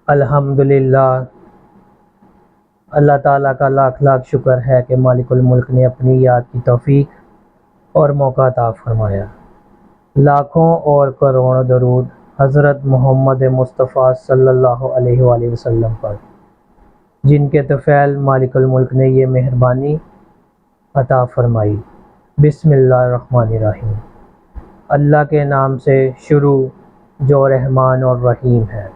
الحمدللہ، اللہ تعالیٰ کا لاکھ لاکھ شکر ہے کہ مالک الملک نے اپنی یاد کی توفیق اور موقع عطا فرمایا۔ لاکھوں اور کروڑوں درود حضرت محمد مصطفیٰ صلی اللہ علیہ وآلہ وسلم پر، جن کے طفیل مالک الملک نے یہ مہربانی عطا فرمائی۔ بسم اللہ الرحمن الرحیم۔ اللہ کے نام سے شروع جو رحمان اور رحیم ہے۔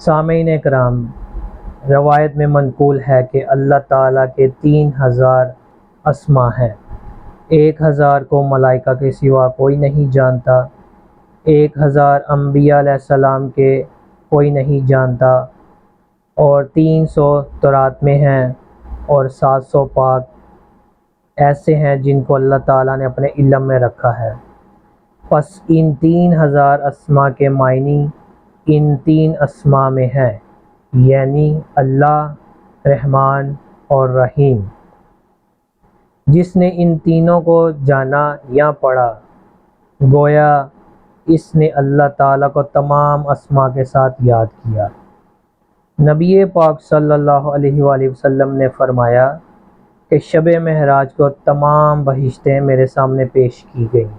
سامعین کرام، روایت میں منقول ہے کہ اللہ تعالیٰ کے 3000 اسما ہیں۔ 1000 کو ملائکہ کے سوا کوئی نہیں جانتا، 1000 انبیاء علیہ السلام کے کوئی نہیں جانتا، اور 300 تورات میں ہیں، اور 700 پاک ایسے ہیں جن کو اللہ تعالیٰ نے اپنے علم میں رکھا ہے۔ پس ان 3000 اسما کے معنی ان 3 اسما میں ہیں، یعنی اللہ، رحمان اور رحیم۔ جس نے ان تینوں کو جانا یا پڑھا، گویا اس نے اللہ تعالیٰ کو تمام اسما کے ساتھ یاد کیا۔ نبی پاک صلی اللہ علیہ وآلہ وسلم نے فرمایا کہ شب معراج کو تمام بہشتیں میرے سامنے پیش کی گئیں۔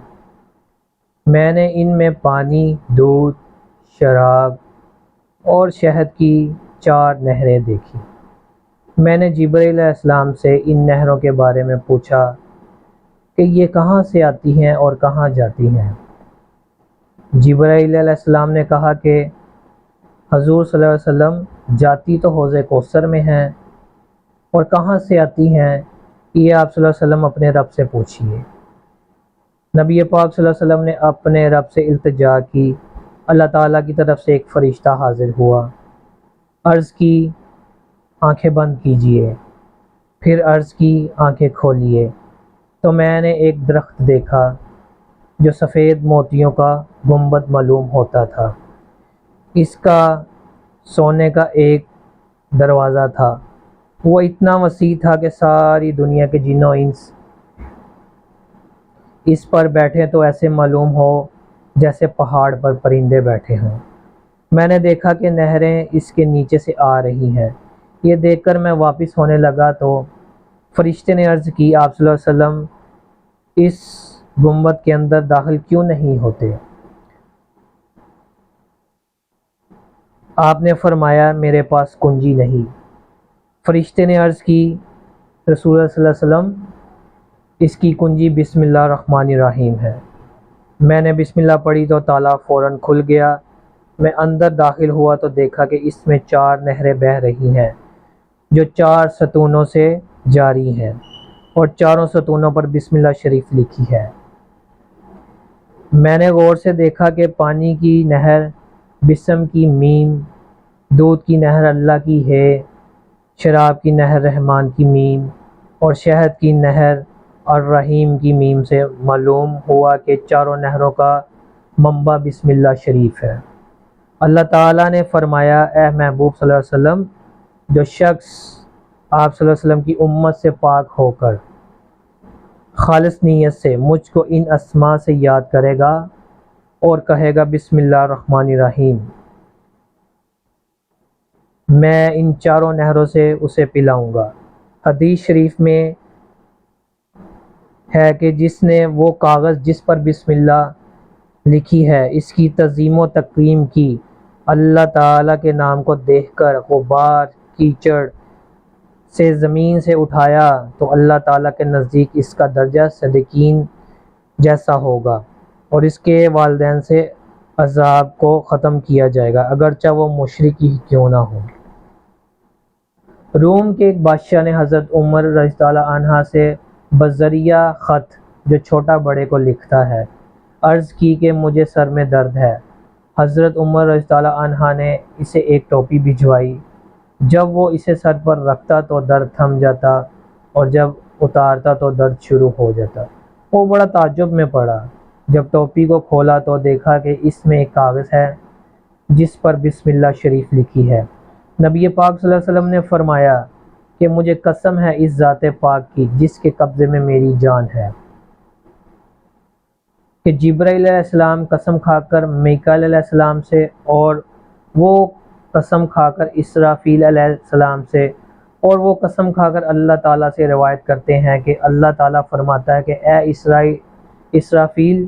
میں نے ان میں پانی، دودھ، شراب اور شہد کی 4 نہریں دیکھی۔ میں نے جبرائیل علیہ السلام سے ان نہروں کے بارے میں پوچھا کہ یہ کہاں سے آتی ہیں اور کہاں جاتی ہیں؟ جبرائیل علیہ السلام نے کہا کہ حضور صلی اللہ علیہ وسلم جاتی تو حوض کوثر میں ہیں، اور کہاں سے آتی ہیں یہ آپ صلی اللہ علیہ وسلم اپنے رب سے پوچھئے۔ نبی پاک صلی اللہ علیہ وسلم نے اپنے رب سے التجا کی۔ اللہ تعالیٰ کی طرف سے ایک فرشتہ حاضر ہوا، عرض کی آنکھیں بند کیجئے، پھر عرض کی آنکھیں کھولیے، تو میں نے ایک درخت دیکھا جو سفید موتیوں کا گنبد معلوم ہوتا تھا۔ اس کا سونے کا ایک دروازہ تھا، وہ اتنا وسیع تھا کہ ساری دنیا کے جن و انس اس پر بیٹھے تو ایسے معلوم ہو جیسے پہاڑ پر پرندے بیٹھے ہوں۔ میں نے دیکھا کہ نہریں اس کے نیچے سے آ رہی ہیں۔ یہ دیکھ کر میں واپس ہونے لگا تو فرشتے نے عرض کی، آپ صلی اللہ علیہ وسلم اس گنبد کے اندر داخل کیوں نہیں ہوتے؟ آپ نے فرمایا، میرے پاس کنجی نہیں۔ فرشتے نے عرض کی، رسول اللہ صلی اللہ علیہ وسلم اس کی کنجی بسم اللہ الرحمن الرحیم ہے۔ میں نے بسم اللہ پڑھی تو تالا فوراً کھل گیا۔ میں اندر داخل ہوا تو دیکھا کہ اس میں 4 نہریں بہہ رہی ہیں جو 4 ستونوں سے جاری ہیں، اور چاروں ستونوں پر بسم اللہ شریف لکھی ہے۔ میں نے غور سے دیکھا کہ پانی کی نہر بسم کی میم، دودھ کی نہر اللہ کی ہے، شراب کی نہر رحمان کی میم، اور شہد کی نہر الرحیم کی میم سے معلوم ہوا کہ چاروں نہروں کا منبع بسم اللہ شریف ہے۔ اللہ تعالیٰ نے فرمایا، اے محبوب صلی اللہ علیہ وسلم، جو شخص آپ صلی اللہ علیہ وسلم کی امت سے پاک ہو کر خالص نیت سے مجھ کو ان اسما سے یاد کرے گا اور کہے گا بسم اللہ الرحمن الرحیم، میں ان 4 نہروں سے اسے پلاؤں گا۔ حدیث شریف میں ہے کہ جس نے وہ کاغذ جس پر بسم اللہ لکھی ہے اس کی تعظیم و تکریم کی، اللہ تعالیٰ کے نام کو دیکھ کر غبار کیچڑ سے زمین سے اٹھایا تو اللہ تعالیٰ کے نزدیک اس کا درجہ صدیقین جیسا ہوگا، اور اس کے والدین سے عذاب کو ختم کیا جائے گا اگرچہ وہ مشرک ہی کیوں نہ ہو۔ روم کے ایک بادشاہ نے حضرت عمر رضی اللہ عنہ سے بذریعہ خط جو چھوٹا بڑے کو لکھتا ہے عرض کی کہ مجھے سر میں درد ہے۔ حضرت عمر رضی اللہ عنہ نے اسے ایک ٹوپی بھجوائی۔ جب وہ اسے سر پر رکھتا تو درد تھم جاتا، اور جب اتارتا تو درد شروع ہو جاتا۔ وہ بڑا تعجب میں پڑا۔ جب ٹوپی کو کھولا تو دیکھا کہ اس میں ایک کاغذ ہے جس پر بسم اللہ شریف لکھی ہے۔ نبی پاک صلی اللہ علیہ وسلم نے فرمایا کہ مجھے قسم ہے اس ذات پاک کی جس کے قبضے میں میری جان ہے، کہ جبرائیل علیہ السلام قسم کھا کر میکائیل علیہ السلام سے اور وہ قسم کھا کر اسرافیل علیہ السلام سے، اور وہ قسم کھا کر اللہ تعالیٰ سے روایت کرتے ہیں کہ اللہ تعالیٰ فرماتا ہے کہ اے اسرافیل،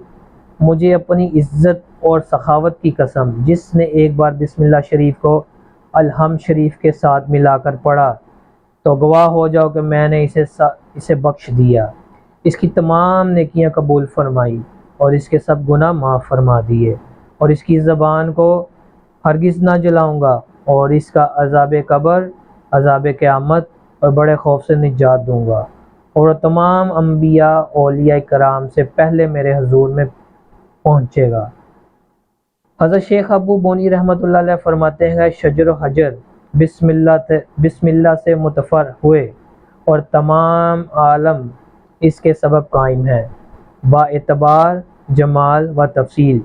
مجھے اپنی عزت اور سخاوت کی قسم، جس نے ایک بار بسم اللہ شریف کو الحمد شریف کے ساتھ ملا کر پڑھا تو گواہ ہو جاؤ کہ میں نے اسے بخش دیا، اس کی تمام نیکیاں قبول فرمائی اور اس کے سب گناہ معاف فرما دیے، اور اس کی زبان کو ہرگز نہ جلاؤں گا، اور اس کا عذاب قبر، عذاب قیامت اور بڑے خوف سے نجات دوں گا، اور تمام انبیاء اولیاء کرام سے پہلے میرے حضور میں پہنچے گا۔ حضرت شیخ ابو بونی رحمۃ اللہ علیہ فرماتے ہیں شجر و حجر بسم اللہ سے متفر ہوئے اور تمام عالم اس کے سبب قائم ہیں، با اعتبار جمال و تفصیل۔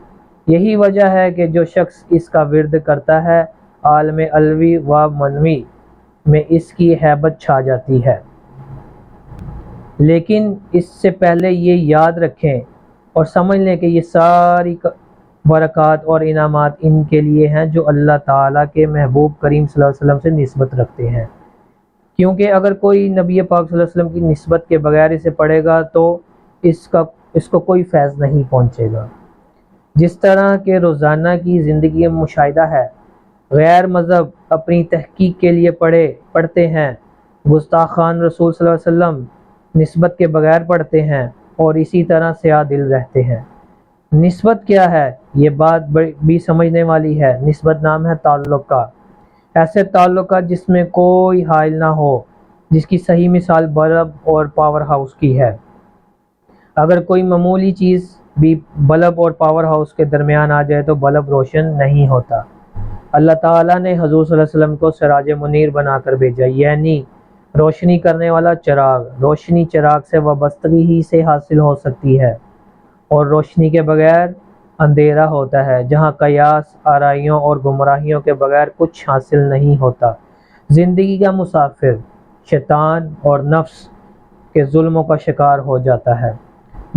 یہی وجہ ہے کہ جو شخص اس کا ورد کرتا ہے، عالم علوی و منوی میں اس کی ہیبت چھا جاتی ہے۔ لیکن اس سے پہلے یہ یاد رکھیں اور سمجھ لیں کہ یہ ساری برکات اور انعامات ان کے لیے ہیں جو اللہ تعالیٰ کے محبوب کریم صلی اللہ علیہ وسلم سے نسبت رکھتے ہیں، کیونکہ اگر کوئی نبی پاک صلی اللہ علیہ وسلم کی نسبت کے بغیر اسے پڑھے گا تو اس کو کوئی فیض نہیں پہنچے گا۔ جس طرح کہ روزانہ کی زندگی میں مشاہدہ ہے، غیر مذہب اپنی تحقیق کے لیے پڑھتے ہیں، گستاخان رسول صلی اللہ علیہ وسلم نسبت کے بغیر پڑھتے ہیں، اور اسی طرح سیاہ دل رہتے ہیں۔ نسبت کیا ہے؟ یہ بات بھی سمجھنے والی ہے۔ نسبت نام ہے تعلق کا، ایسے تعلق کا جس میں کوئی حائل نہ ہو، جس کی صحیح مثال بلب اور پاور ہاؤس کی ہے۔ اگر کوئی معمولی چیز بھی بلب اور پاور ہاؤس کے درمیان آ جائے تو بلب روشن نہیں ہوتا۔ اللہ تعالیٰ نے حضور صلی اللہ علیہ وسلم کو سراج منیر بنا کر بھیجا، یعنی روشنی کرنے والا چراغ۔ روشنی چراغ سے وابستگی ہی سے حاصل ہو سکتی ہے، اور روشنی کے بغیر اندھیرا ہوتا ہے، جہاں قیاس، آرائیوں اور گمراہیوں کے بغیر کچھ حاصل نہیں ہوتا۔ زندگی کا مسافر شیطان اور نفس کے ظلموں کا شکار ہو جاتا ہے،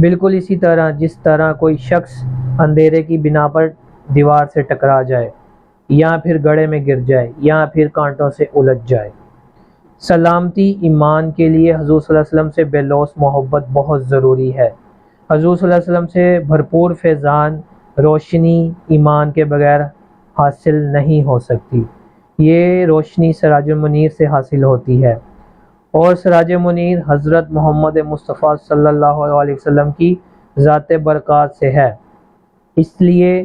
بالکل اسی طرح جس طرح کوئی شخص اندھیرے کی بنا پر دیوار سے ٹکرا جائے، یا پھر گڑھے میں گر جائے، یا پھر کانٹوں سے الجھ جائے۔ سلامتی ایمان کے لیے حضور صلی اللہ علیہ وسلم سے بے لوث محبت بہت ضروری ہے۔ حضور صلی اللہ علیہ وسلم سے بھرپور فیضان روشنی ایمان کے بغیر حاصل نہیں ہو سکتی۔ یہ روشنی سراج منیر سے حاصل ہوتی ہے، اور سراج منیر حضرت محمد مصطفیٰ صلی اللہ علیہ وسلم کی ذات برکات سے ہے۔ اس لیے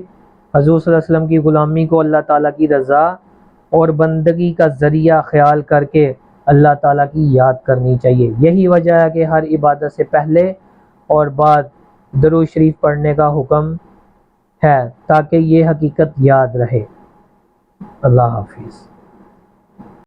حضور صلی اللہ علیہ وسلم کی غلامی کو اللہ تعالیٰ کی رضا اور بندگی کا ذریعہ خیال کر کے اللہ تعالیٰ کی یاد کرنی چاہیے۔ یہی وجہ ہے کہ ہر عبادت سے پہلے اور بعد درود شریف پڑھنے کا حکم ہے، تاکہ یہ حقیقت یاد رہے۔ اللہ حافظ۔